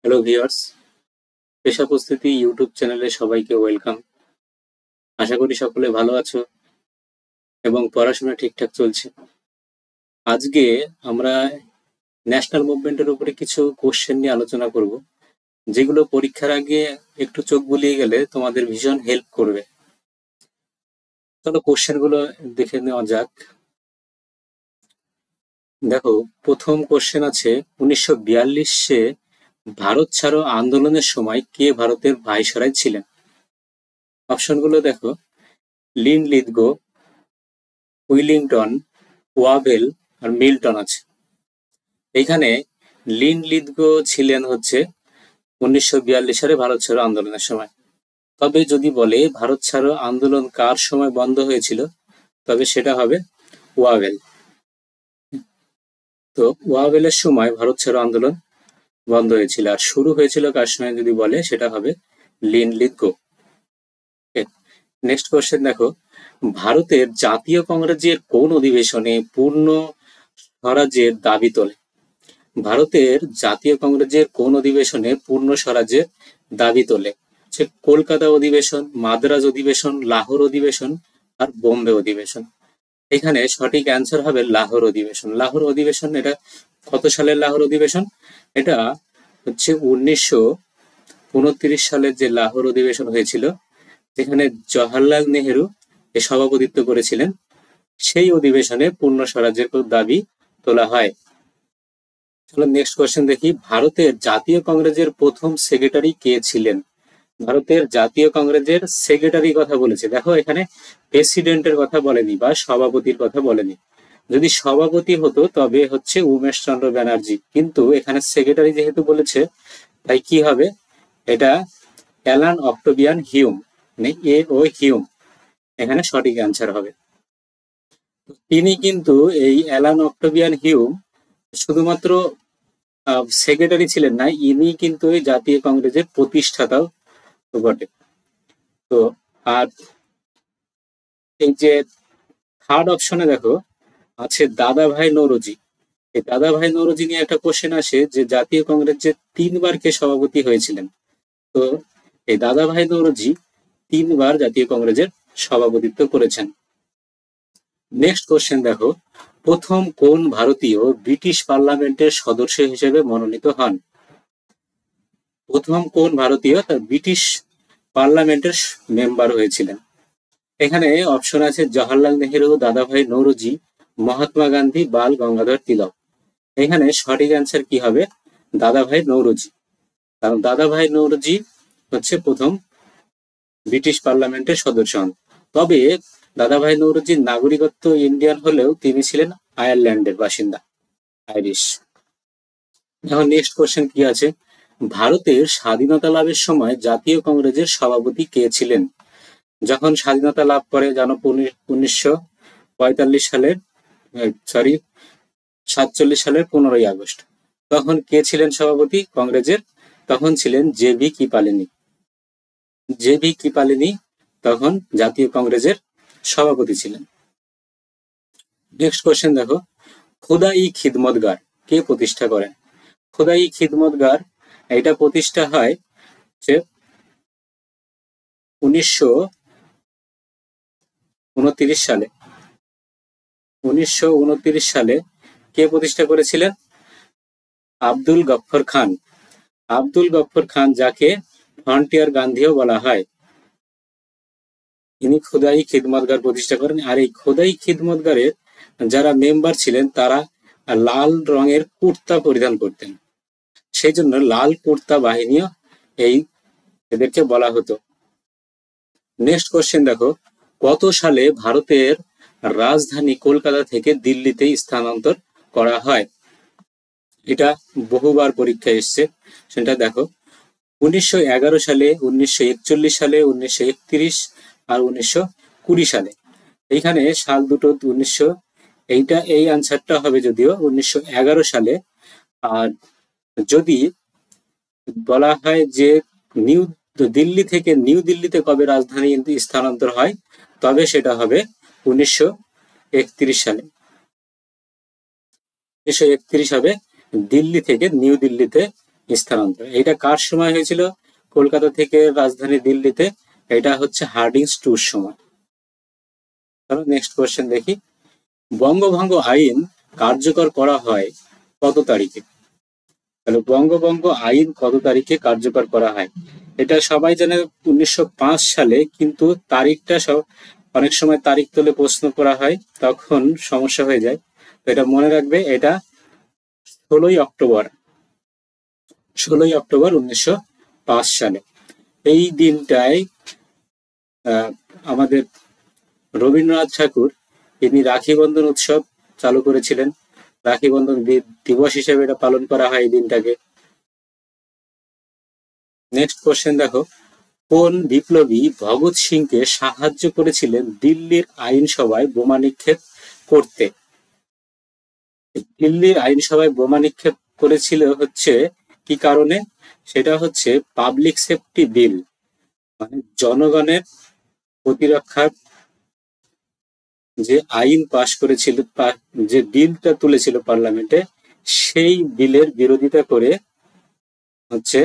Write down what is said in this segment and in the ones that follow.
Hello viewers, পেশা প্রস্তুতি YouTube চ্যানেলে সবাইকে ওয়েলকাম। আশা করি সকলে ভালো আছো এবং পড়াশোনা ঠিকঠাক চলছে। আজকে আমরা ন্যাশনাল মুভমেন্টের উপরে কিছু কোশ্চেন নিয়ে আলোচনা করব, যেগুলো পরীক্ষার আগে একটু চোখ বুলিয়ে গেলে তোমাদের ভীষণ হেল্প করবে। চলো কোশ্চেনগুলো দেখে নেওয়া যাক। দেখো, প্রথম কোশ্চেন আছে 1942-এ ভারত ছাড়ো আন্দোলনের সময় কে ভারতের ভাইসরয় ছিলেন? অপশনগুলো দেখো, লিন লিথগো, উইলিংটন, ওয়াবেল আর মিল্টন আছে। এখানে লিন লিথগো ছিলেন হচ্ছে 1942 সালে ভারত ছাড়ো আন্দোলনের সময়। তবে যদি বলে ভারত ছাড়ো আন্দোলন কার সময় বন্ধ হয়েছিল, তবে সেটা হবে ওয়াবেল। তো ওয়াবেলের সময় ভারত ছাড়ো আন্দোলন বন্ধ হয়েছিল, আর শুরু হয়েছিল কার সময় যদি বলে সেটা হবে লিন লিথগো। নেক্সট কোশ্চেন দেখো, ভারতের জাতীয় কংগ্রেসের কোন অধিবেশনে পূর্ণ স্বরাজ্যের দাবি তোলে? ভারতের জাতীয় কংগ্রেসের কোন অধিবেশনে পূর্ণ স্বরাজ্যের দাবি তোলে? সে কলকাতা অধিবেশন, মাদ্রাজ অধিবেশন, লাহোর অধিবেশন আর বোম্বে অধিবেশন। এখানে সঠিক অ্যান্সার হবে লাহোর অধিবেশন। লাহোর অধিবেশন এটা কত সালের লাহোর অধিবেশন? এটা হচ্ছে 1929 সালের যে লাহোর অধিবেশন হয়েছিল, যেখানে জওহরলাল নেহেরু এ সভাপতিত্ব করেছিলেন। সেই অধিবেশনে পূর্ণ স্বরাজ্যের দাবি তোলা হয়। চলো নেক্সট কোয়েশ্চেন দেখি, ভারতের জাতীয় কংগ্রেসের প্রথম সেক্রেটারি কে ছিলেন? ভারতের জাতীয় কংগ্রেসের সেক্রেটারি কথা বলেছে। দেখো, এখানে প্রেসিডেন্টের কথা বলেনি বা সভাপতির কথা বলেনি। যদি সভাপতি হতো তবে হচ্ছে উমেশ চন্দ্র ব্যানার্জি, কিন্তু এখানে সেক্রেটারি যেহেতু বলেছে, তাই কি হবে? এটা অ্যালান অক্টোভিয়ান হিউম, মানে এ ও হিউম এখানে সঠিক অ্যান্সার হবে। তিনি কিন্তু এই অ্যালান অক্টোভিয়ান হিউম শুধুমাত্র সেক্রেটারি ছিলেন না, ইনি কিন্তু এই জাতীয় কংগ্রেসের প্রতিষ্ঠাতাও বটে। তো আর এই যে থার্ড অপশনে দেখো আছে দাদাভাই নৌরোজি। এই দাদাভাই নৌরোজি নিয়ে একটা কোশ্চেন আসে যে জাতীয় কংগ্রেস যে 3বার কে সভাপতি হয়েছিলেন। তো এই দাদাভাই নৌরোজি 3বার জাতীয় কংগ্রেসের সভাপতিত্ব করেছেন। নেক্সট কোশ্চেন দেখো, প্রথম কোন ভারতীয় ব্রিটিশ পার্লামেন্টের সদস্য হিসেবে মনোনীত হন? প্রথম কোন ভারতীয় তার ব্রিটিশ পার্লামেন্টের মেম্বার হয়েছিলেন? এখানে অপশন আছে জওহরলাল নেহেরু, দাদাভাই নৌরোজি, মহাত্মা গান্ধী, বাল গঙ্গাধর তিলক। এখানে সঠিক অ্যান্সার কি হবে? দাদাভাই নৌরোজি। কারণ দাদাভাই নৌরোজি হচ্ছে প্রথম ব্রিটিশ পার্লামেন্টের সদস্য হন। তবে দাদাভাই নৌরোজির নাগরিকত্ব ইন্ডিয়ান হলেও তিনি ছিলেন আয়ারল্যান্ডের বাসিন্দা, আইরিশ। এখন নেক্সট কোশ্চেন কি আছে, ভারতের স্বাধীনতা লাভের সময় জাতীয় কংগ্রেসের সভাপতি কে ছিলেন? যখন স্বাধীনতা লাভ করে জানো 1945 সালের 47 সালের 15ই আগস্ট, তখন কে ছিলেন সভাপতি কংগ্রেসের? তখন ছিলেন জে.ভি. কৃপালিনী। জে.ভি. কৃপালিনী তখন জাতীয় কংগ্রেসের সভাপতি ছিলেন। নেক্সট কোশ্চেন দেখো, খোদা-ই-খিদমতগার কে প্রতিষ্ঠা করেন? খোদা-ই-খিদমতগার এটা প্রতিষ্ঠা হয় 1929 সালে। 1929 সালে কে প্রতিষ্ঠা করেছিলেন? আব্দুল গফফর খান। আব্দুল গফফর খান, যাকে ফ্রন্টিয়ার গান্ধীও বলা হয়, ইনি খোদাই-খিদমতগার প্রতিষ্ঠা করেন। আর এই খোদাই-খিদমতগারের যারা মেম্বার ছিলেন তারা লাল রঙের কুর্তা পরিধান করতেন, সেই জন্য লাল কুর্তা বাহিনীও এদেরকে বলা হতো। নেক্সট কোশ্চেন দেখো, কত সালে ভারতের রাজধানী কলকাতা থেকে দিল্লিতে স্থানান্তর করা হয়? এটা বহুবার পরীক্ষায় এসছে, সেটা দেখো 1911 সালে, 1941 সালে, 1931 আর 1920 সালে। এইখানে সাল দুটো এই আনসারটা হবে যদিও 1911 সালে। আর যদি বলা হয় যে দিল্লি থেকে নিউ দিল্লিতে কবে রাজধানী স্থানান্তর হয়, তবে সেটা হবে 1931 সালে। 1931 হবে দিল্লি থেকে নিউ দিল্লিতে স্থানান্তর। এটা কার সময় হয়েছিল? কলকাতা থেকে রাজধানী দিল্লিতে। এটা হচ্ছে হার্ডিংস টুর সময়। চলো নেক্সট কোয়েশ্চেন দেখি। বঙ্গভঙ্গ আইন কার্যকর করা হয় কত তারিখে? তাহলে বঙ্গভঙ্গ আইন কত তারিখে কার্যকর করা হয়? এটা সবাই জানে 1905 সালে, কিন্তু তারিখটা অনেক সময় তারিখ তুলে প্রশ্ন করা হয়, তখন সমস্যা হয়ে যায়। তো এটা মনে রাখবে, এটা 16ই অক্টোবর 1905 সালে। এই দিনটায় আমাদের রবীন্দ্রনাথ ঠাকুর তিনি রাখি বন্ধন উৎসব চালু করেছিলেন। রাখি বন্ধন দিবস হিসেবে এটা পালন করা হয় এই দিনটাকে। নেক্সট কোশ্চেন দেখো, কোন বিপ্লবী ভগৎ সিংকে সাহায্য করেছিলেন দিল্লির আইনসভায় বোমা নিক্ষেপ করতে? দিল্লির আইনসভায় বোমা নিক্ষেপ করেছিল হচ্ছে কি কারণে? সেটা হচ্ছে পাবলিক সেফটি বিল, মানে জনগণের প্রতিরক্ষার যে আইন পাশ করেছিল, যে বিলটা তুলেছিল পার্লামেন্টে, সেই বিলের বিরোধিতা করে হচ্ছে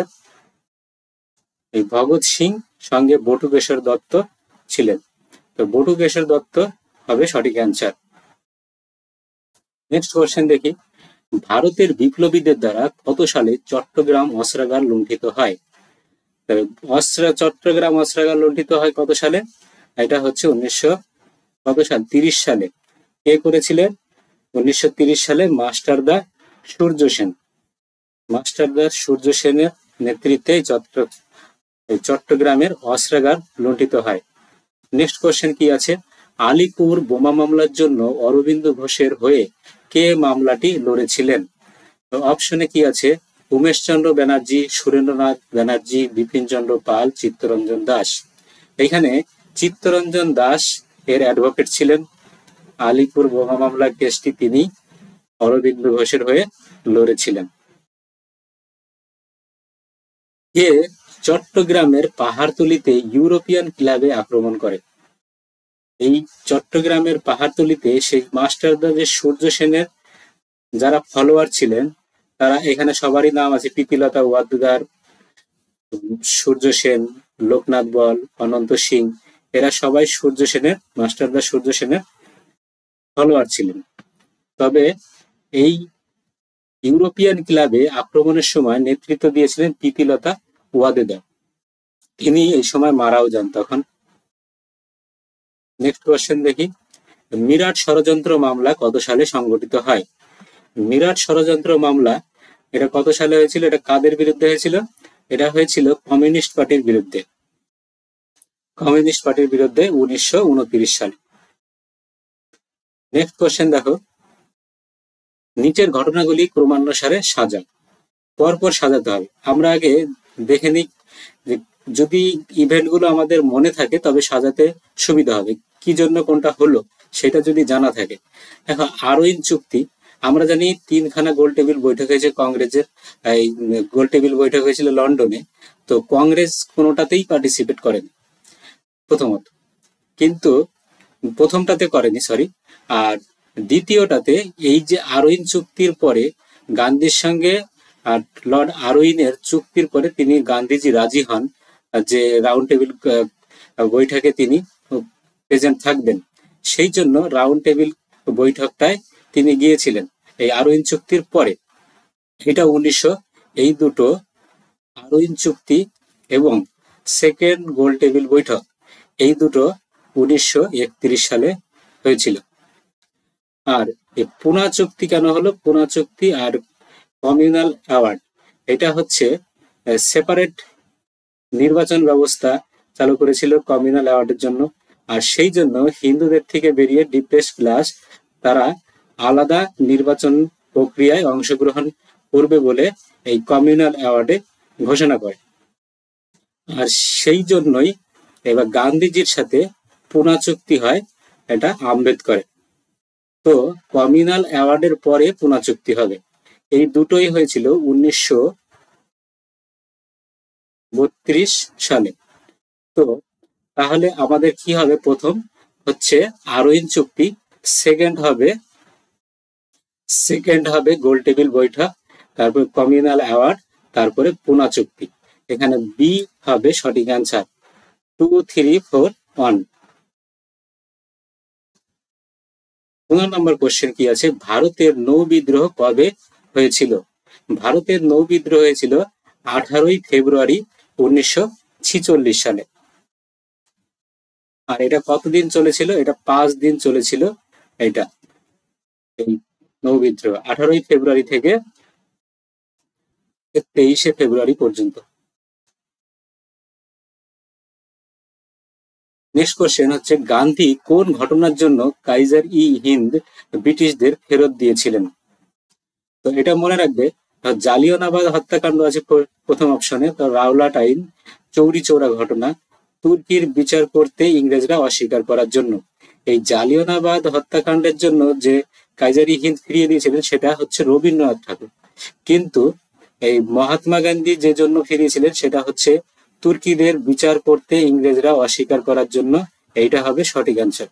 এই ভগৎ সিং, সঙ্গে বটুকেশ্বর দত্ত ছিলেন। তো বটুকেশ্বর দত্ত হবে সঠিক অ্যান্সার। নেক্সট কোশ্চেন দেখি, ভারতের বিপ্লবীদের দ্বারা কত সালে চট্টগ্রাম অস্ত্রাগার লুণ্ঠিত হয়? চট্টগ্রাম অস্ত্রাগার লুণ্ঠিত হয় কত সালে? এটা হচ্ছে 30 সালে। কে করেছিলেন? 1930 সালে মাস্টার দা সূর্য সেনের নেতৃত্বে চট্টগ্রামের অস্ত্রাগার লুণ্ঠিত হয়। নেক্সট কোশ্চেন কি আছে? আলিপুর বোমা মামলার জন্য অরবিন্দ ঘোষের হয়ে কে মামলাটি লড়েছিলেন? তো অপশনে কি আছে? উমেশচন্দ্র ব্যানার্জি, সুরেন্দ্রনাথ ব্যানার্জি, বিপিনচন্দ্র পাল, চিত্তরঞ্জন দাস। এখানে চিত্তরঞ্জন দাস এর অ্যাডভোকেট ছিলেন। আলিপুর বোমা মামলার কেসটি তিনি অরবিন্দ ঘোষের হয়ে লড়েছিলেন। কে চট্টগ্রামের পাহাড়তলিতে ইউরোপিয়ান ক্লাবে আক্রমণ করে? এই চট্টগ্রামের পাহাড়তলিতে সেই মাস্টারদা যে সূর্য সেনের যারা ফলোয়ার ছিলেন, তারা এখানে সবারই নাম আছে, প্রীতিলতা ওয়াদ্দেদার, সূর্য সেন, লোকনাথ বল, অনন্ত সিং, এরা সবাই মাস্টারদা সূর্য সেনের ফলোয়ার ছিলেন। তবে এই ইউরোপিয়ান ক্লাবে আক্রমণের সময় নেতৃত্ব দিয়েছিলেন প্রীতিলতা ওয়াদ্দেদার। তিনি এই সময় মারাও যান তখন। নেক্সট কোয়েশ্চেন দেখি, মিরাট ষড়যন্ত্র মামলা কত সালে সংগঠিত হয়? মিরাট ষড়যন্ত্র মামলা এটা কত সালে হয়েছিল? এটা কাদের বিরুদ্ধে হয়েছিল? এটা হয়েছিল কমিউনিস্ট পার্টির বিরুদ্ধে। 1929 সালে। নেক্সট কোয়েশ্চেন দেখো, নিচের ঘটনাগুলি ক্রমানুসারে সাজা। পরপর সাজাতে হবে। আমরা আগে দেখে নিই, যদি ইভেন্টগুলো আমাদের মনে থাকে তবে সাজাতে সুবিধা হবে। কি জন্য কোনটা হলো সেটা যদি জানা থাকে। দেখো, আরোইন চুক্তি, আমরা জানি 3খানা গোল টেবিল বৈঠক হয়েছে কংগ্রেসের। এই গোল টেবিল বৈঠক হয়েছিল লন্ডনে। তো কংগ্রেস কোনোটাতেই পার্টিসিপেট করেনি প্রথমত, কিন্তু প্রথমটাতে করেনি, সরি। আর দ্বিতীয়টাতে এই যে আরোইন চুক্তির পরে গান্ধীর সঙ্গে আর লর্ড আরোইনের চুক্তির পরে তিনি গান্ধীজি রাজি হন যে রাউন্ড টেবিল বৈঠকে তিনি প্রেজেন্ট থাকবেন। সেই জন্য রাউন্ড টেবিল বৈঠকটায় তিনি গিয়েছিলেন এই আরোইন চুক্তির পরে। এটা এই দুটো আরোইন চুক্তি এবং সেকেন্ড গোল টেবিল বৈঠক, এই দুটো 1931 সালে হয়েছিল। আর এই পুনা চুক্তি কেন হলো? পুনা চুক্তি আর কমিউনাল অ্যাওয়ার্ড, এটা হচ্ছে সেপারেট নির্বাচন ব্যবস্থা চালু করেছিল কমিউনাল অ্যাওয়ার্ডের জন্য। আর সেই জন্য হিন্দুদের থেকে বেরিয়ে ডিপ্রেস ক্লাস তারা আলাদা নির্বাচন প্রক্রিয়ায় অংশগ্রহণ করবে বলে এই কমিউনাল অ্যাওয়ার্ডে ঘোষণা করে। আর সেই জন্যই এবার গান্ধীজির সাথে পুনা চুক্তি হয়, এটা আম্বেদকরের। তো কমিউনাল অ্যাওয়ার্ডের পরে পুনা চুক্তি হবে। এই দুটোই হয়েছিল 1932 সালে। তো তাহলে আমাদের কি হবে? প্রথম হচ্ছে আরোইন চুক্তি, সেকেন্ড হবে গোল টেবিল বৈঠক, তারপর কমিউনাল অ্যাওয়ার্ড, তারপরে পুনা চুক্তি। এখানে বি হবে সঠিক অ্যান্সার। 2, 3, 4, 1। 15 নম্বর কোশ্চেন কি আছে, ভারতের নৌ বিদ্রোহ কবে হয়েছিল? ভারতের নৌ বিদ্রোহ হয়েছিল 18ই ফেব্রুয়ারি 1946 সালে। আর এটা কতদিন চলেছিল? এটা 5 দিন চলেছিল। এটা এই নৌ বিদ্রোহ 18ই ফেব্রুয়ারি থেকে 23শে ফেব্রুয়ারি পর্যন্ত। নেক্সট কোশ্চেন হচ্ছে, গান্ধী কোন ঘটনার জন্য কাইজার ই হিন্দ ব্রিটিশদের ফেরত দিয়েছিলেন? তো এটা মনে রাখবে, জালিয়ানওয়ালাবাগ হত্যাকাণ্ড আছে প্রথম অপশনে, তো রাওলাট আইন, চৌরি চৌরা ঘটনা, তুর্কির বিচার করতে ইংরেজরা অস্বীকার করার জন্য। এই জালিয়ানওয়ালাবাগ হত্যাকাণ্ডের জন্য যে কাইজার ই হিন্দ ফিরিয়ে দিয়েছিলেন সেটা হচ্ছে রবীন্দ্রনাথ ঠাকুর, কিন্তু এই মহাত্মা গান্ধী যে জন্য ফিরিয়েছিলেন সেটা হচ্ছে তুর্কিদের বিচার করতে ইংরেজরা অস্বীকার করার জন্য। এইটা হবে সঠিক অ্যান্সার।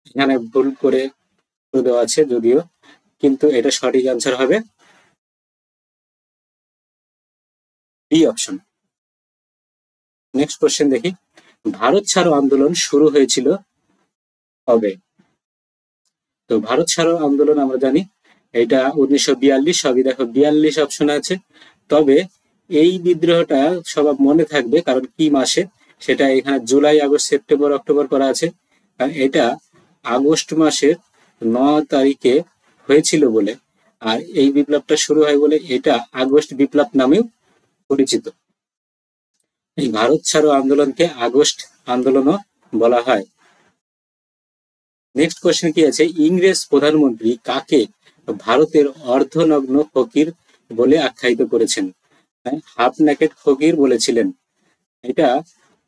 এখানে ভুল করে দেওয়া আছে যদিও, কিন্তু এটা সঠিক অ্যান্সার হবে বি অপশন। নেক্সট কোশ্চেন দেখি, ভারত ছাড়ো আন্দোলন শুরু হয়েছিল কবে? তো ভারত ছাড়ো আন্দোলন আমরা জানি এটা 1942, সবই দেখো 42 অপশন আছে। তবে এই বিদ্রোহটা সবার মনে থাকবে কারণ কি মাসে, সেটা এখানে জুলাই, আগস্ট, সেপ্টেম্বর, অক্টোবর করা আছে। এটা আগস্ট মাসের 9 তারিখে হয়েছিল বলে, আর এই বিপ্লবটা শুরু হয় বলে এটা আগস্ট বিপ্লব নামেও পরিচিত। এই ভারত ছাড়ো আন্দোলনকে আগস্ট আন্দোলনও বলা হয়। নেক্সট কোশ্চেন কি আছে, ইংরেজ প্রধানমন্ত্রী কাকে ভারতের অর্ধনগ্ন ফকির বলে আখ্যায়িত করেছেন? হাফ নেকেড ফকির বলেছিলেন। এটা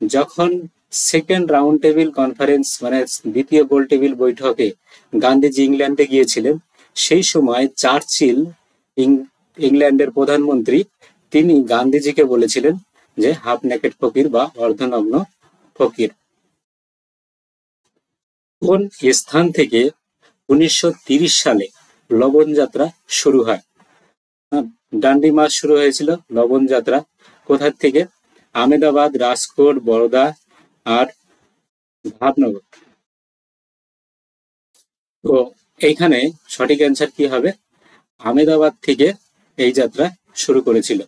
যখন সেকেন্ড রাউন্ড টেবিল কনফারেন্স মানে দ্বিতীয় গোল টেবিল বৈঠকে গান্ধীজি ইংল্যান্ডে গিয়েছিলেন, সেই সময় চার্চিল ইংল্যান্ডের প্রধানমন্ত্রী, তিনি গান্ধীজিকে বলেছিলেন যে হাফ নেকেড ফকির বা অর্ধনগ্ন ফকির। কোন স্থান থেকে 1930 সালে লবণ যাত্রা শুরু হয়? ডান্ডি মার্চ শুরু হয়েছিল লবণ যাত্রা কোথা থেকে? আহমেদাবাদ, রাজকোট, বরোদা আর ভাবনগর। তো এইখানে সঠিক অ্যান্সার কি হবে? আহমেদাবাদ থেকে এই যাত্রা শুরু করেছিল,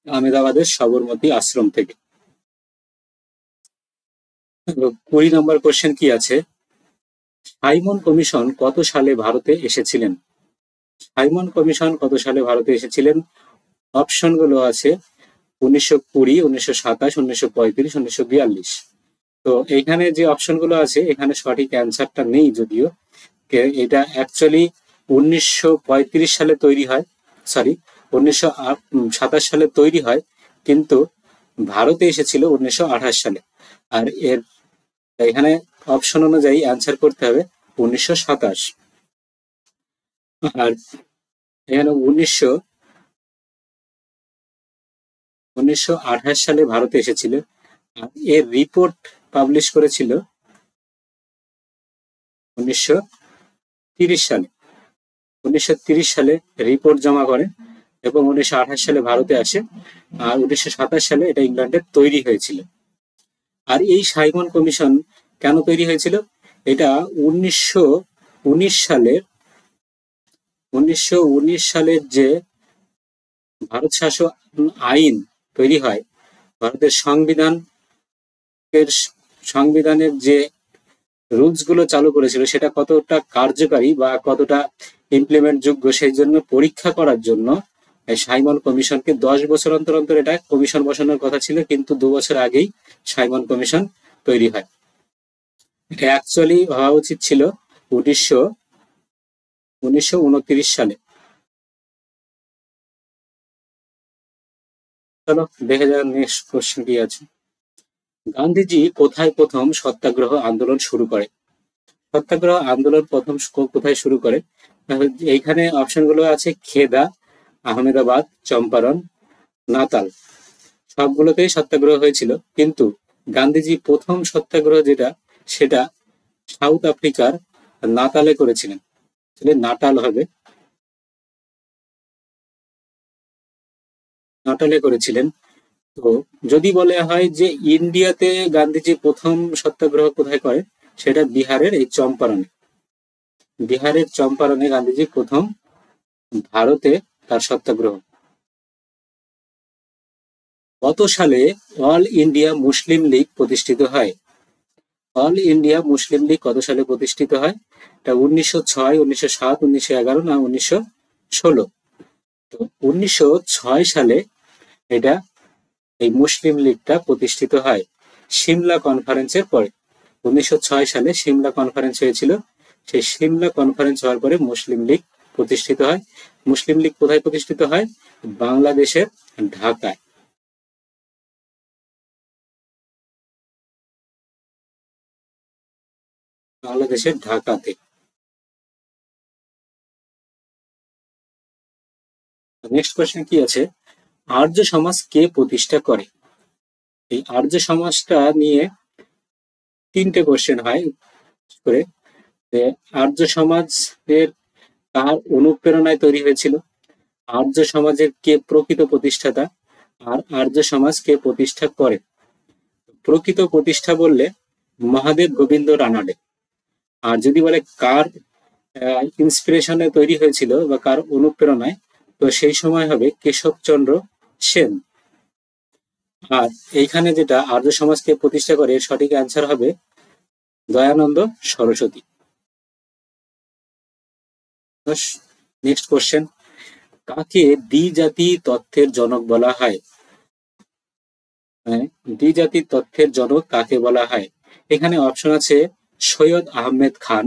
আহমেদাবাদের সবরমতী আশ্রম থেকে। 20 নম্বর কোশ্চেন কি আছে, সাইমন কমিশন কত সালে ভারতে এসেছিলেন? সাইমন কমিশন কত সালে ভারতে এসেছিলেন? অপশন গুলো আছে 1920, 1927, 1935, 1942। তো এইখানে যে অপশন গুলো আছে এখানে সঠিক অ্যান্সারটা নেই যদিও, এটা অ্যাকচুয়ালি 1935 সালে তৈরি হয়, সরি 1927 সালে তৈরি হয়, কিন্তু ভারতে এসেছিল 1928 সালে। আর এর এখানে অপশন অনুযায়ী অ্যান্সার করতে হবে 1927। আর এখানে 1928 সালে ভারতে এসেছিল। আর এর রিপোর্ট পাবলিশ করেছিল 1930 সালে। 1930 সালে রিপোর্ট জমা করে এবং 1928 সালে ভারতে আসে, আর 1927 সালে এটা ইংল্যান্ডে তৈরি হয়েছিল। আর এই সাইমন কমিশন কেন তৈরি হয়েছিল? এটা 1919 সালের যে ভারত শাসন আইন তৈরি হয়, ভারতের সংবিধানের যে রুলস গুলো চালু করেছিল সেটা কতটা কার্যকারী বা কতটা ইমপ্লিমেন্ট যোগ্য, সেই জন্য পরীক্ষা করার জন্য সাইমন কমিশনকে 10 বছর অন্তর অন্তর এটা কমিশন বসানোর কথা ছিল, কিন্তু 2 বছর আগেই সাইমন কমিশন তৈরি হয়। এটা অ্যাকচুয়ালি হওয়া উচিত ছিল 1929 সালে। চলো দেখে যাক নেক্সট কোশ্চেন কি আছে। গান্ধীজি কোথায় প্রথম সত্যাগ্রহ আন্দোলন শুরু করে? সত্যাগ্রহ আন্দোলন প্রথম কোথায় শুরু করে? এইখানে অপশন গুলো আছে খেদা, আহমেদাবাদ, চম্পারণ, নাতাল। সবগুলোতেই সত্যাগ্রহ হয়েছিল, কিন্তু গান্ধীজি প্রথম সত্যাগ্রহ যেটা সেটা সাউথ আফ্রিকার নাতালে করেছিলেন। নাটাল হবে নাটালে করেছিলেন। তো যদি বলা হয় যে ইন্ডিয়াতে গান্ধীজি প্রথম সত্যাগ্রহ কোথায় করে, সেটা বিহারের এই চম্পারণে। বিহারের চম্পারণে গান্ধীজি প্রথম ভারতে তার সত্যাগ্রহ। কত সালে অল ইন্ডিয়া মুসলিম লীগ প্রতিষ্ঠিত হয়? অল ইন্ডিয়া মুসলিম লীগ কত সালে প্রতিষ্ঠিত হয়? এটা 1906, 1907, 1911 না 1916? তো 1906 সালে এটা এই মুসলিম লীগটা প্রতিষ্ঠিত হয় সিমলা কনফারেন্সের পরে। 1906 সালে সিমলা কনফারেন্স হয়েছিল। সেই সিমলা কনফারেন্স হওয়ার পরে মুসলিম লীগ প্রতিষ্ঠিত হয়। মুসলিম লীগ কোথায় প্রতিষ্ঠিত হয়? বাংলাদেশের ঢাকায়। বাংলাদেশের ঢাকাতে। নেক্সট কোয়েশ্চেন কি আছে? আর্য সমাজ কে প্রতিষ্ঠা করে? এই আর্য সমাজটা নিয়ে 3টে কোয়েশ্চেন হয় করে। আর্য সমাজের কার অনুপ্রেরণায় তৈরি হয়েছিল, আর্য সমাজের কে প্রকৃত প্রতিষ্ঠাতা, আর আর্য সমাজ কে প্রতিষ্ঠা করে। প্রকৃত প্রতিষ্ঠা বললে মহাদেব গোবিন্দ রানাডে। আর যদি বলে কার ইন্সপিরেশনে তৈরি হয়েছিল বা কার অনুপ্রেরণায়, তো সেই সময় হবে কেশবচন্দ্র সেন। আর এইখানে যেটা আর্য সমাজকে প্রতিষ্ঠা করে, এর সঠিক অ্যান্সার হবে দয়ানন্দ সরস্বতী। নেক্সট কোশ্চেন, কাকে দ্বিজাতি তত্ত্বের জনক বলা হয়? দ্বিজাতি তত্ত্বের জনক কাকে বলা হয়? এখানে অপশন আছে সৈয়দ আহমেদ খান,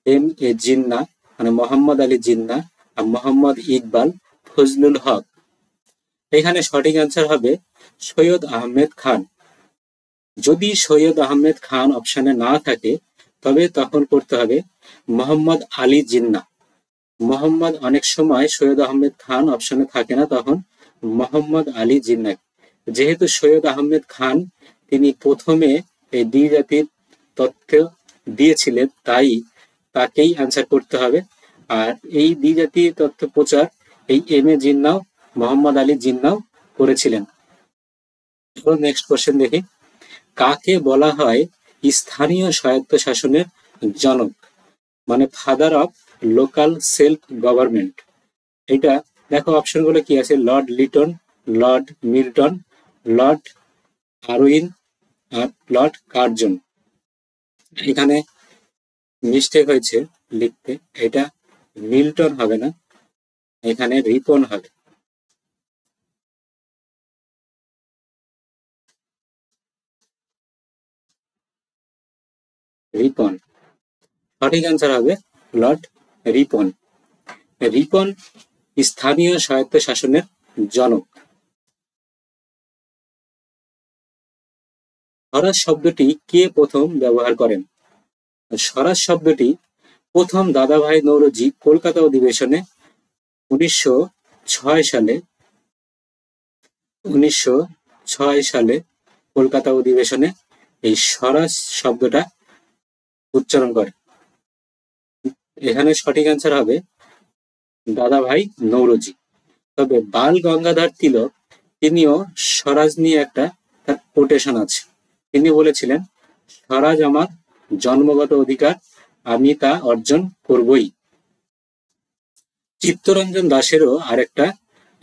এম এ জিন্না মানে মোহাম্মদ আলী জিন্না, আর মোহাম্মদ ইকবাল, ফজলুল হক। এখানে সঠিক অ্যান্সার হবে সৈয়দ আহমেদ খান। যদি সৈয়দ আহমেদ খান অপশনে না থাকে, তবে তখন করতে হবে মোহাম্মদ আলী জিন্না। মোহাম্মদ অনেক সময় সৈয়দ আহমেদ খান অপশনে থাকে না, তখন মোহাম্মদ আলী জিন্না। যেহেতু সৈয়দ আহমেদ খান তিনি প্রথমে এই দ্বিজাতির তথ্য দিয়েছিলেন, তাই তাকেই অ্যান্সার করতে হবে। আর এই দ্বিজাতি তথ্য প্রচার এই এম এ জিন্নাও, মোহাম্মদ আলী জিন্নাও করেছিলেন। নেক্সট কোশ্চেন দেখি, কাকে বলা হয় স্থানীয় স্বায়ত্তশাসনের জনক, মানে father of local self government? এটা দেখো অপশনগুলো কি আছে, Lord Lytton, Lord Milton, Lord Irwin, আর লর্ড কার্জন। এখানে মিস্টেক হয়েছে লিখতে, এটা মিল্টন হবে না, এখানে রিপন হবে। রিপন, সঠিক অ্যান্সার হবে লর্ড রিপন। রিপন স্থানীয় স্বায়ত্তশাসনের জনক। স্বরাজ শব্দটি কে প্রথম ব্যবহার করেন? স্বরাজ শব্দটি প্রথম দাদাভাই নৌরোজি কলকাতা অধিবেশনে 1906 সালে 1906 সালে কলকাতা অধিবেশনে এই স্বরাজ শব্দটা উচ্চারণ করে। এখানে সঠিক অ্যান্সার হবে দাদাভাই নৌরোজি। তবে বাল গঙ্গাধর তিলক তিনিও স্বরাজ নিয়ে একটা তার কোটেশন আছে। তিনি বলেছিলেন, স্বরাজ আমার জন্মগত অধিকার, আমি তা অর্জন করবই। চিত্তরঞ্জন দাশেরও আরেকটা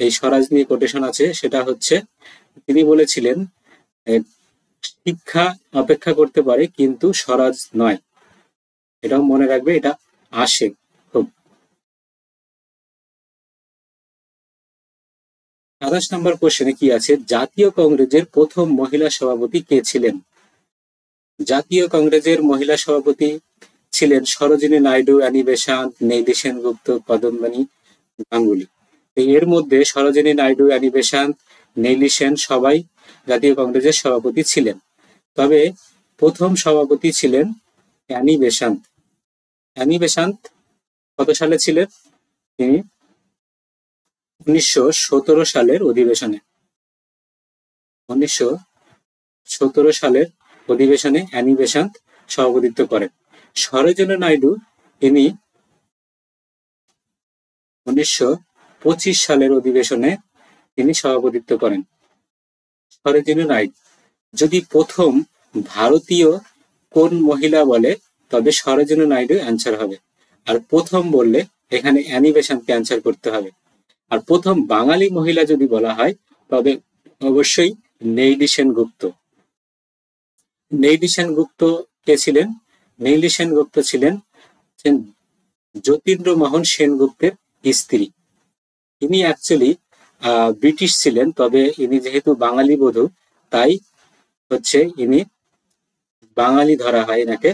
এই স্বরাজ নিয়ে কোটেশন আছে, সেটা হচ্ছে তিনি বলেছিলেন, শিক্ষা অপেক্ষা করতে পারে কিন্তু স্বরাজ নয়। এটাও মনে রাখবে, এটা আসে খুব। 27 নম্বর কোশ্চেনে কি আছে, জাতীয় কংগ্রেসের প্রথম মহিলা সভাপতি কে ছিলেন? জাতীয় কংগ্রেসের মহিলা সভাপতি ছিলেন সরোজিনী নাইডু, অ্যানি বেসান্ত, নেলি সেনগুপ্ত, কদম্বানী গাঙ্গুলি। এর মধ্যে সরোজিনী নাইডু, অ্যানি বেসান্ত, নেলি সেন সবাই জাতীয় কংগ্রেসের সভাপতি ছিলেন। তবে প্রথম সভাপতি ছিলেন অ্যানি বেসান্ত। অ্যানি বেসান্ত কত সালে ছিলেন? তিনি 1917 সালের অধিবেশনে 1917 সালের অধিবেশনে অ্যানি বেসান্ত সভাপতিত্ব করেন। সরোজিনী নাইডু তিনি 1925 সালের অধিবেশনে তিনি সভাপতিত্ব করেন। সরোজিনী নাইডু, যদি প্রথম ভারতীয় কোন মহিলা বলে তবে সরোজিনী নাইডু অ্যান্সার হবে। আর প্রথম বললে এখানে অ্যানি বেসান্তকে অ্যান্সার করতে হবে। আর প্রথম বাঙালি মহিলা যদি বলা হয় তবে অবশ্যই নেইলি সেনগুপ্ত। নেইলি সেনগুপ্ত কে ছিলেন? নেইলি সেনগুপ্ত ছিলেন যতীন্দ্রমোহন সেনগুপ্তের স্ত্রী। ইনি অ্যাকচুয়ালি ব্রিটিশ ছিলেন, তবে ইনি যেহেতু বাঙালি বধূ তাই হচ্ছে ইনি বাঙালি ধরা হয় এনাকে।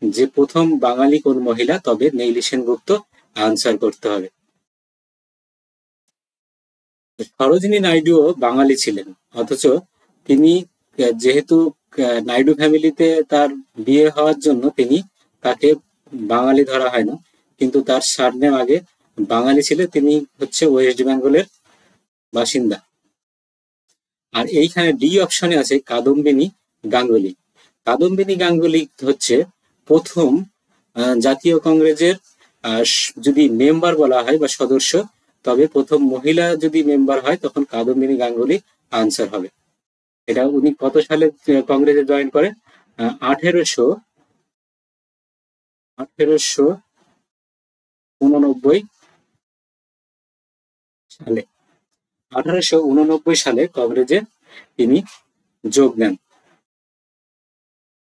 যে প্রথম বাঙালি কোন মহিলা তবে নেইলি সেনগুপ্ত আনসার করতে হবে। সরোজিনী নাইডুও বাঙালি ছিলেন, অথচ তিনি যেহেতু নাইডু ফ্যামিলিতে তার বিয়ে হওয়ার জন্য তাকে বাঙালি ধরা হয় না, কিন্তু তার সারনেম আগে বাঙালি ছিল। তিনি হচ্ছে ওয়েস্ট বেঙ্গলের বাসিন্দা। আর এইখানে ডি অপশনে আছে কাদম্বিনী গাঙ্গুলি। কাদম্বিনী গাঙ্গুলি হচ্ছে প্রথম জাতীয় কংগ্রেসের যদি মেম্বার বলা হয় বা সদস্য, তবে প্রথম মহিলা যদি মেম্বার হয় তখন কাদম্বিনী গাঙ্গুলি আনসার হবে। এটা উনি কত সালে কংগ্রেসে জয়েন করেন? 1889 সালে। 1889 সালে কংগ্রেসে তিনি যোগ দেন।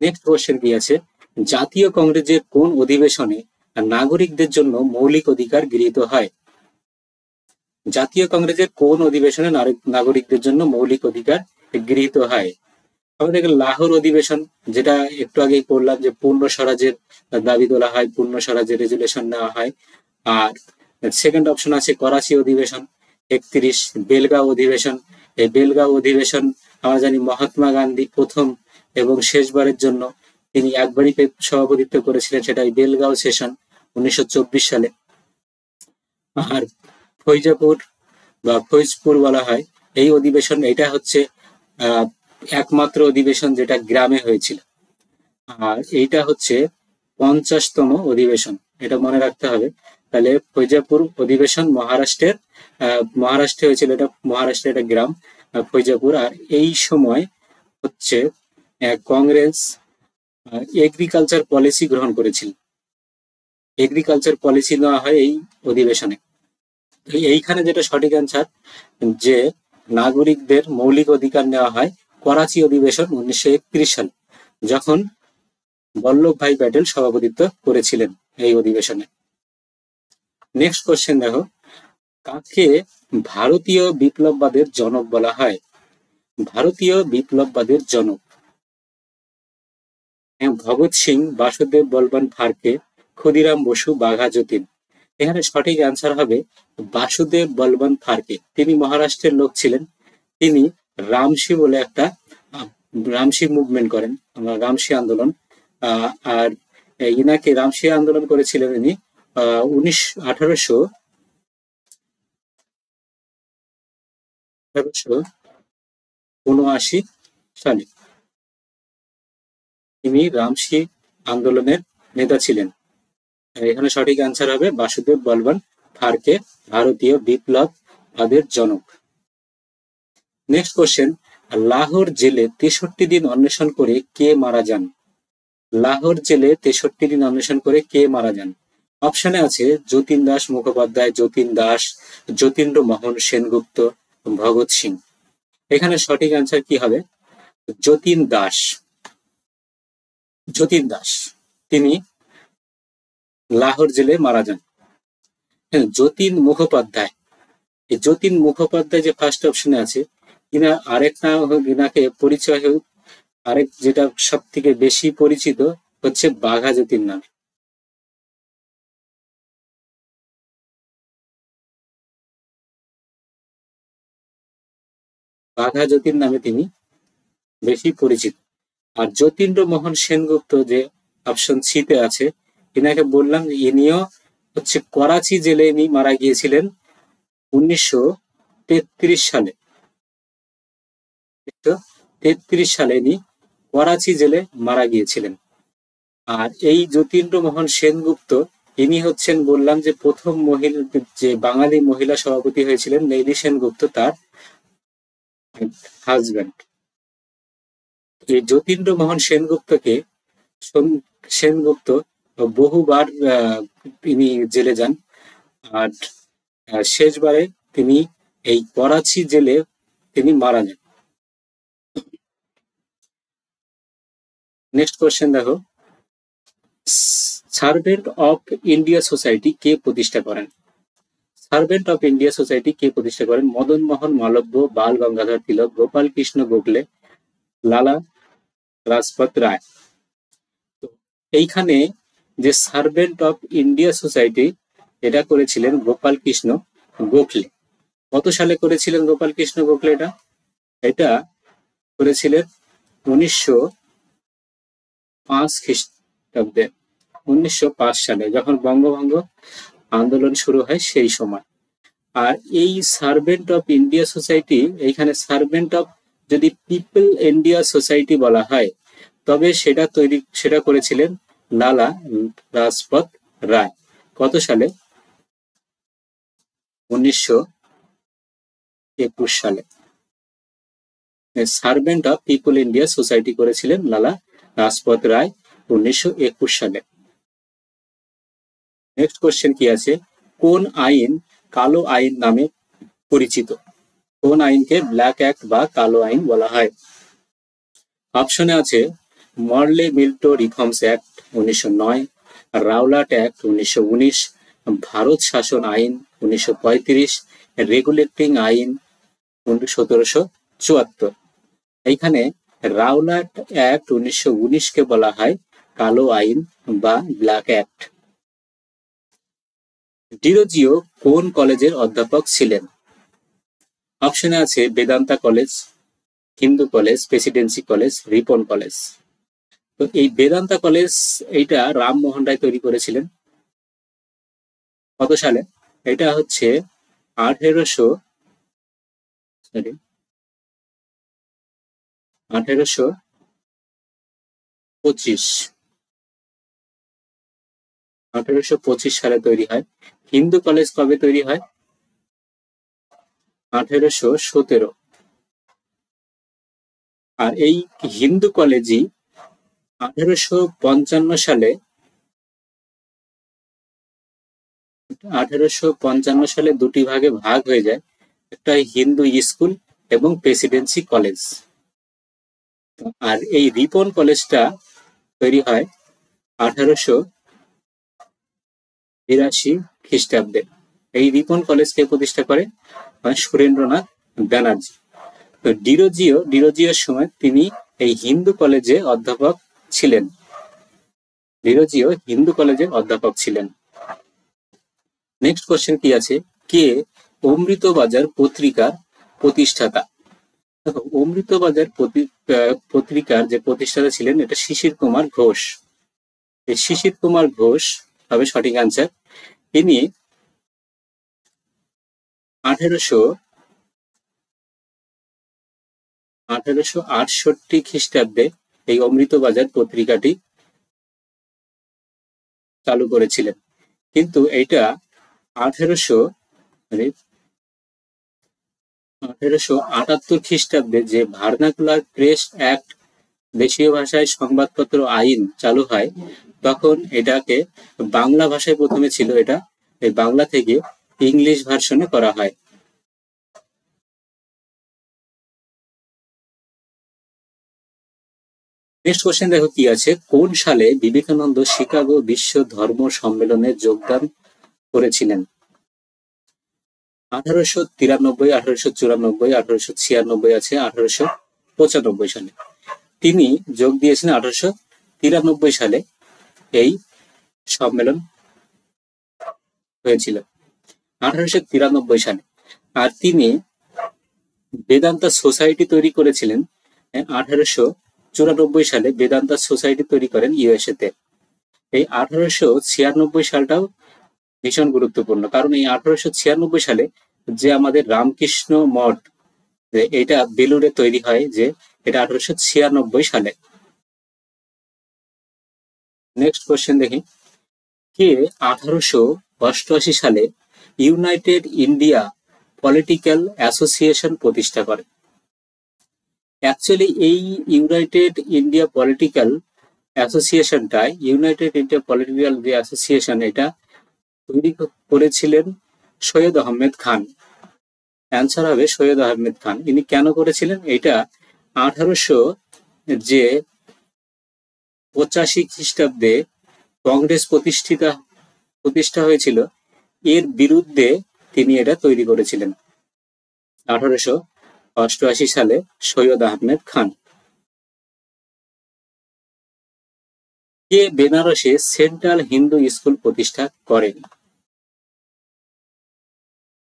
নেক্সট কোশ্চেন কি আছে? জাতীয় কংগ্রেসের কোন অধিবেশনে নাগরিকদের জন্য মৌলিক অধিকার গৃহীত হয়? জাতীয় কংগ্রেসের কোন অধিবেশনে নাগরিকদের জন্য মৌলিক অধিকার গৃহীত হয়? আমাদের লাহোর অধিবেশন, যেটা একটু আগেই পড়লাম যে পূর্ণ স্বরাজের দাবি তোলা হয়, পূর্ণ স্বরাজের রেজুলেশন নেওয়া হয়। আর সেকেন্ড অপশন আছে করাচি অধিবেশন। 31 বেলগাঁও অধিবেশন। এই বেলগাঁও অধিবেশন আমরা জানি মহাত্মা গান্ধী প্রথম এবং শেষবারের জন্য তিনি একবারই সভাপতিত্ব করেছিলেন, সেটা বেলগাঁও সেশন 1924 সালে। আর ফৈজাপুর বা ফৈজপুর বলা হয় এই অধিবেশন, এটা হচ্ছে একমাত্র অধিবেশন যেটা গ্রামে হয়েছিল। আর এইটা হচ্ছে 50তম অধিবেশন, এটা মনে রাখতে হবে। তাহলে ফৈজাপুর অধিবেশন মহারাষ্ট্রে হয়েছিল, এটা মহারাষ্ট্রের একটা গ্রাম ফৈজাপুর। আর এই সময় হচ্ছে কংগ্রেস এগ্রিকালচার পলিসি গ্রহণ করেছিল। এগ্রিকালচার পলিসি নেওয়া হয় এই অধিবেশনে। এইখানে যেটা সঠিক অ্যান্সার, যে নাগরিকদের মৌলিক অধিকার নেওয়া হয় করাচি অধিবেশন 1931 সালে, যখন বল্লভভাই প্যাটেল সভাপতিত্ব করেছিলেন এই অধিবেশনে। নেক্সট কোশ্চেন দেখো, কাকে ভারতীয় বিপ্লববাদের জনক বলা হয়? ভারতীয় বিপ্লববাদের জনক ভগৎ সিং, বাসুদেব বলবন্ত ফাড়কে, ক্ষুদিরাম বসু, বাঘা যতীন। এখানে সঠিক অ্যান্সার হবে বাসুদেব বলবন্ত ফাড়কে। তিনি মহারাষ্ট্রের লোক ছিলেন। তিনি রামসি বলে একটা রামসি মুভমেন্ট করেন, রামসি আন্দোলন। আর ইনাকে রামসি আন্দোলন করেছিলেন ইনি 1879 সালে। তিনি রামসি আন্দোলনের নেতা ছিলেন। এখানে সঠিক অ্যান্সার হবে বাসুদেব বলবন্ত ফাড়কে, ভারতীয় বিপ্লববাদের জনক। নেক্সট কোশ্চেন, লাহোর জেলে 63 দিন অন্বেষণ করে কে মারা যান? লাহোর জেলে 63 দিন অন্বেষণ করে কে মারা যান? অপশনে আছে যতীন দাস মুখোপাধ্যায়, যতীন দাস, যতীন্দ্রমোহন সেনগুপ্ত, ভগৎ সিং। এখানে সঠিক অ্যান্সার কি হবে? যতীন দাস। যতীন দাস তিনি লাহোর জেলে মারা যান। যতীন মুখোপাধ্যায়, এই যতীন মুখোপাধ্যায় যে ফার্স্ট অপশনে আছে, আরেক নাম ইনাকে পরিচয় আরেক যেটা সব থেকে বেশি পরিচিত হচ্ছে বাঘা যতীন নাম। বাঘা যতীন নামে তিনি বেশি পরিচিত। আর যতীন্দ্রমোহন সেনগুপ্ত যে অপশন সিতে আছে, ইনাকে বললাম ইনিও হচ্ছে করাচি জেলে ইনি মারা গিয়েছিলেন 1933 সালে। 1933 সালে ইনি করাচি জেলে মারা গিয়েছিলেন। আর এই যতীন্দ্রমোহন সেনগুপ্ত ইনি হচ্ছেন, বললাম যে প্রথম মহিলা, যে বাঙালি মহিলা সভাপতি হয়েছিলেন নেলি সেনগুপ্ত, তার হাজব্যান্ড। এই যতীন্দ্রমোহন সেনগুপ্তকে সেনগুপ্ত বহুবার তিনি জেলে যান, আর শেষবারে তিনি এই করাচি জেলে তিনি মারা যান। নেক্সট কোয়েশ্চেন দেখো, সার্ভেন্ট অফ ইন্ডিয়া সোসাইটি কে প্রতিষ্ঠা করেন? সার্ভেন্ট অফ ইন্ডিয়া সোসাইটি কে প্রতিষ্ঠা করেন? মদন মোহন মালব্য, বাল গঙ্গাধর তিলক, গোপাল কৃষ্ণ গোখলে, লালা লাজপত রায়। তো এইখানে যে সার্ভেন্ট অফ ইন্ডিয়া সোসাইটি, এটা করেছিলেন গোপাল কৃষ্ণ গোখলে। কত সালে করেছিলেন গোপাল কৃষ্ণ গোখলে? এটা করেছিলেন 1905 খ্রিস্টাব্দে, 1905 সালে, যখন বঙ্গভঙ্গ আন্দোলন শুরু হয় সেই সময়। আর এই সার্ভেন্ট অফ ইন্ডিয়া সোসাইটি, এইখানে সার্ভেন্ট অফ যদি পিপল ইন্ডিয়া সোসাইটি বলা হয়, তবে সেটা করেছিলেন লালা লাজপত রায়। কত সালে? 1921 সালে। Servant of people India society করেছিলেন লালা লাজপত রায় 1921 সালে। নেক্সট কোশ্চেন কি আছে, কোন আইন কালো আইন নামে পরিচিত? কোন আইনকে ব্ল্যাক অ্যাক্ট বা কালো আইন বলা হয়? অপশনে আছে Morley Minto reforms act 1909, Rowlatt act 1919, Bharat শাসন আইন 1935, রেগুলেটিং আইন 1774। এইখানে রাওলাট অ্যাক্ট 1919 কে বলা হয় কালো আইন বা ব্ল্যাক অ্যাক্ট। ডিরোজিও কোন কলেজের অধ্যাপক ছিলেন? অপশনে আছে Vedanta college, Hindu college, Presidency college, Ripon college. তো এই বেদান্তা কলেজ এইটা রামমোহন রায় তৈরি করেছিলেন। কত সালে? এটা হচ্ছে 1825 সালে তৈরি হয়। হিন্দু কলেজ কবে তৈরি হয়? 1817। আর এই হিন্দু কলেজই 1855 সালে দুটি ভাগে ভাগ হয়ে যায়, একটা হিন্দু স্কুল এবং প্রেসিডেন্সি কলেজ। আর এই রিপন কলেজটা তৈরি হয় 1882 খ্রিস্টাব্দে। এই রিপন কলেজকে প্রতিষ্ঠা করে সুরেন্দ্রনাথ ব্যানার্জি। তো ডিরোজিওর সময় তিনি এই হিন্দু কলেজে অধ্যাপক ছিলেন। ডিরোজিও হিন্দু কলেজে অধ্যাপক ছিলেন। নেক্সট কোশ্চেন কি আছে, কে অমৃতবাজার পত্রিকার প্রতিষ্ঠাতা? দেখো, অমৃতবাজার পত্রিকার যে প্রতিষ্ঠাতা ছিলেন, এটা শিশির কুমার ঘোষ। এই শিশির কুমার ঘোষ হবে সঠিক আনসার। তিনি 1868 খ্রিস্টাব্দে এই অমৃতবাজার পত্রিকাটি চালু করেছিলেন। কিন্তু এইটা 1878 খ্রিস্টাব্দে যে ভার্নাকুলার প্রেস অ্যাক্ট, দেশীয় ভাষায় সংবাদপত্র আইন চালু হয়, তখন এটাকে বাংলা ভাষায় প্রথমে ছিল, এটা এই বাংলা থেকে ইংলিশ ভার্সনে করা হয়। নেক্সট কোশ্চেন দেখো কি আছে, কোন সালে বিবেকানন্দ শিকাগো বিশ্ব ধর্ম সম্মেলনে যোগদান করেছিলেন? 1893, 1894, 1896 আছে, 1895 সালে। তিনি যোগ দিয়েছেন 1893 সালে, এই সম্মেলন হয়েছিল 1893 সালে। আর তিনি বেদান্তা সোসাইটি তৈরি করেছিলেন 1894 সালে। বেদান্তা সোসাইটি তৈরি করেন ইউএসএ তে। এই 1896 সালটাও ভীষণ গুরুত্বপূর্ণ, কারণ এই 1896 সালে যে আমাদের রামকৃষ্ণ মঠ, এটা বেলুড়ে তৈরি হয়, যে এটা 1896 সালে। নেক্সট কোশ্চেন দেখি, কে 1888 সালে ইউনাইটেড ইন্ডিয়া পলিটিক্যাল অ্যাসোসিয়েশন প্রতিষ্ঠা করে? অ্যাকচুয়ালি এই ইউনাইটেড ইন্ডিয়া পলিটিক্যাল অ্যাসোসিয়েশনটা, ইউনাইটেড ইন্ডিয়া পলিটিক্যাল যে অ্যাসোসিয়েশন, এটা তৈরি করেছিলেন সৈয়দ আহমেদ খান। অ্যান্সার হবে সৈয়দ আহমেদ খান। ইনি কেন করেছিলেন এটা? 1885 খ্রিস্টাব্দে কংগ্রেস প্রতিষ্ঠা হয়েছিল, এর বিরুদ্ধে তিনি এটা তৈরি করেছিলেন। 1888 সালে সৈয়দ আহমেদ খান। কে বেনারসে সেন্ট্রাল হিন্দু স্কুল প্রতিষ্ঠা করেন?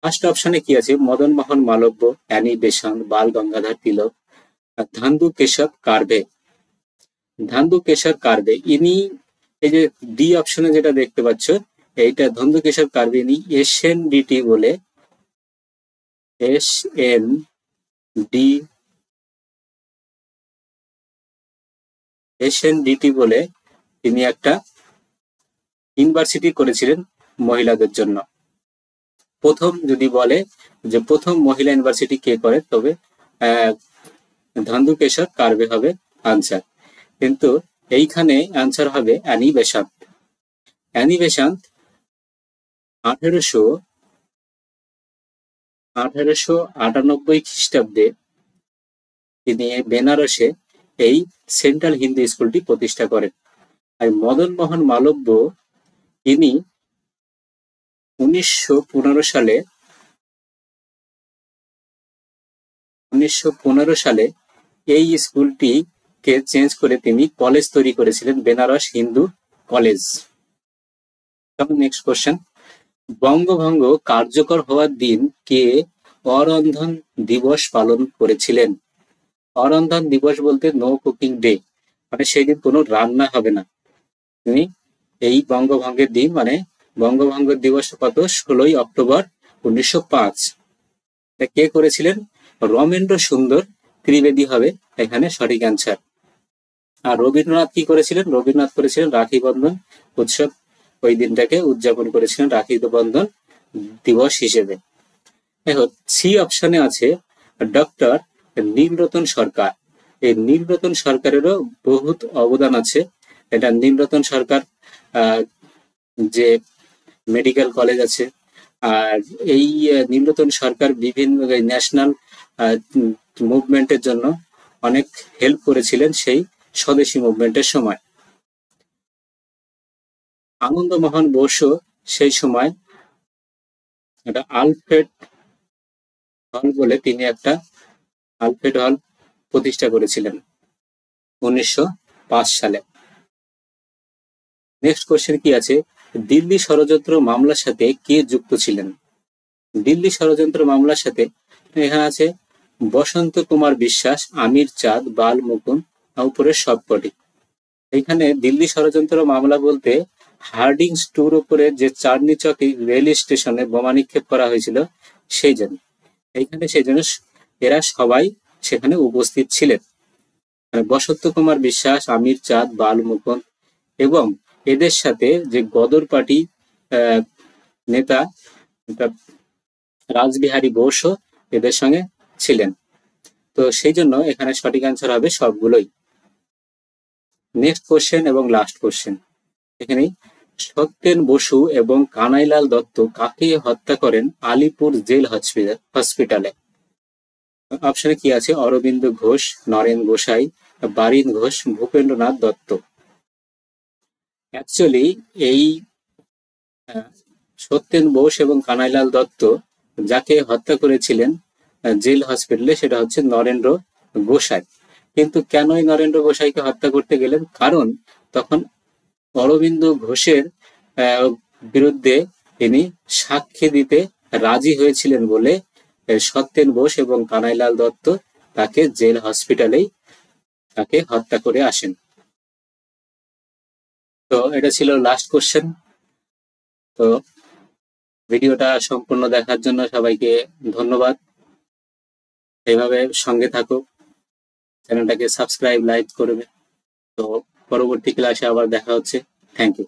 ফার্স্ট অপশনে কি আছে? মদন মোহন মালব্য, অ্যানি বেসান্ত, বাল গঙ্গাধর তিলক, ধান্দু কেশব কার্ভে। ধান্দু কেশব কার্ভে ইনি, এই যে ডি অপশনে যেটা দেখতে পাচ্ছ, এইটা ধান্দু কেশব কার্ভে, ইনি SNDT বলে, SNDT বলে তিনি একটা ইউনিভার্সিটি করেছিলেন মহিলাদের জন্য। প্রথম যদি বলে যে প্রথম মহিলা ইউনিভার্সিটি কে করে, তবে ধান্দু কেশব কার্ভে হবে আনসার। কিন্তু এইখানে আনসার হবে অ্যানি বেসান্ত। অ্যানি বেসান্ত 1898 খ্রিস্টাব্দে তিনি বেনারসে এই সেন্ট্রাল হিন্দু স্কুলটি প্রতিষ্ঠা করেন। আর মদন মোহন মালব্য ইনি 1915 সালে এই স্কুলটিকে চেঞ্জ করে তিনি কলেজ তৈরি করেছিলেন, Benares Hindu college. Next question, বঙ্গভঙ্গ কার্যকর হওয়ার দিন কে অরন্ধন দিবস পালন করেছিলেন? অরন্ধন দিবস বলতে নো কুকিং ডে, মানে সেই দিন কোনো রান্না হবে না। তিনি এই বঙ্গভঙ্গের দিন, মানে বঙ্গভঙ্গ দিবস কত? 16 অক্টোবর 1905। কে করেছিলেন? রমেন্দ্র সুন্দর ত্রিবেদী হবে এখানে সঠিক অ্যান্সার। আর রবীন্দ্রনাথ কি করেছিলেন? রবীন্দ্রনাথ করেছিলেন রাখি বন্ধন উৎসব, ওই দিনটাকে উদযাপন করেছিলেন রাখি বন্ধন দিবস হিসেবে। দেখো সি অপশনে আছে ডক্টর নীলরতন সরকার। এই নীলরতন সরকারেরও বহুত অবদান আছে। এটা নীলরতন সরকার যে মেডিকেল কলেজ আছে, আর এই নীলরতন সরকার বিভিন্ন ন্যাশনাল মুভমেন্টের জন্য অনেক হেল্প করেছিলেন সেই স্বদেশী মুভমেন্টের সময়। আনন্দমোহন বসু সেই সময় একটা আলফ্রেড হল বলে তিনি একটা আলফ্রেড হল প্রতিষ্ঠা করেছিলেন 1905 সালে। নেক্সট কোশ্চেন কি আছে? দিল্লি ষড়যন্ত্র মামলার সাথে কে যুক্ত ছিলেন? দিল্লি ষড়যন্ত্র মামলার সাথে এখানে আছে বসন্ত কুমার বিশ্বাস, আমির চাঁদ, বাল মুকুন্দ, উপরের সবকটি। এখানে দিল্লি ষড়যন্ত্র মামলা বলতে হার্ডিংস টুর উপরে যে চাঁদনি চক রেল স্টেশনে বোমা নিক্ষেপ করা হয়েছিল সেই জন্য, এইখানে সেই জন্য এরা সবাই সেখানে উপস্থিত ছিলেন। বসন্ত কুমার বিশ্বাস, আমির চাঁদ, বাল মুকুন্দ এবং এদের সাথে যে গদর পার্টি নেতা রাসবিহারী বোসও এদের সঙ্গে ছিলেন। তো সেই জন্য এখানে সঠিক অ্যান্সার হবে সবগুলোই। নেক্সট কোশ্চেন এবং লাস্ট কোশ্চেন, এখানে সত্যেন বসু এবং কানাইলাল দত্ত কাকে হত্যা করেন আলিপুর জেল হসপিটালে? অপশনে কি আছে? অরবিন্দ ঘোষ, নরেন গোসাই, বারিন ঘোষ, ভূপেন্দ্রনাথ দত্ত। অ্যাকচুয়ালি এই সত্যেন বোস এবং কানাইলাল দত্ত যাকে হত্যা করেছিলেন জেল হসপিটালে সেটা হচ্ছে নরেন্দ্র গোসাই। কিন্তু কেনই নরেন্দ্র গোসাইকে হত্যা করতে গেলেন? কারণ তখন অরবিন্দ ঘোষের বিরুদ্ধে তিনি সাক্ষী দিতে রাজি হয়েছিলেন বলে সত্যেন বোস এবং কানাইলাল দত্ত তাকে জেল হসপিটালেই তাকে হত্যা করে আসেন। তো এটা ছিল লাস্ট কোশ্চেন। তো ভিডিওটা সম্পূর্ণ দেখার জন্য সবাইকে ধন্যবাদ। এইভাবে সঙ্গে থাকো, চ্যানেলটাকে সাবস্ক্রাইব, লাইক করবে। তো পরবর্তী ক্লাসে আবার দেখা হচ্ছে। Thank you.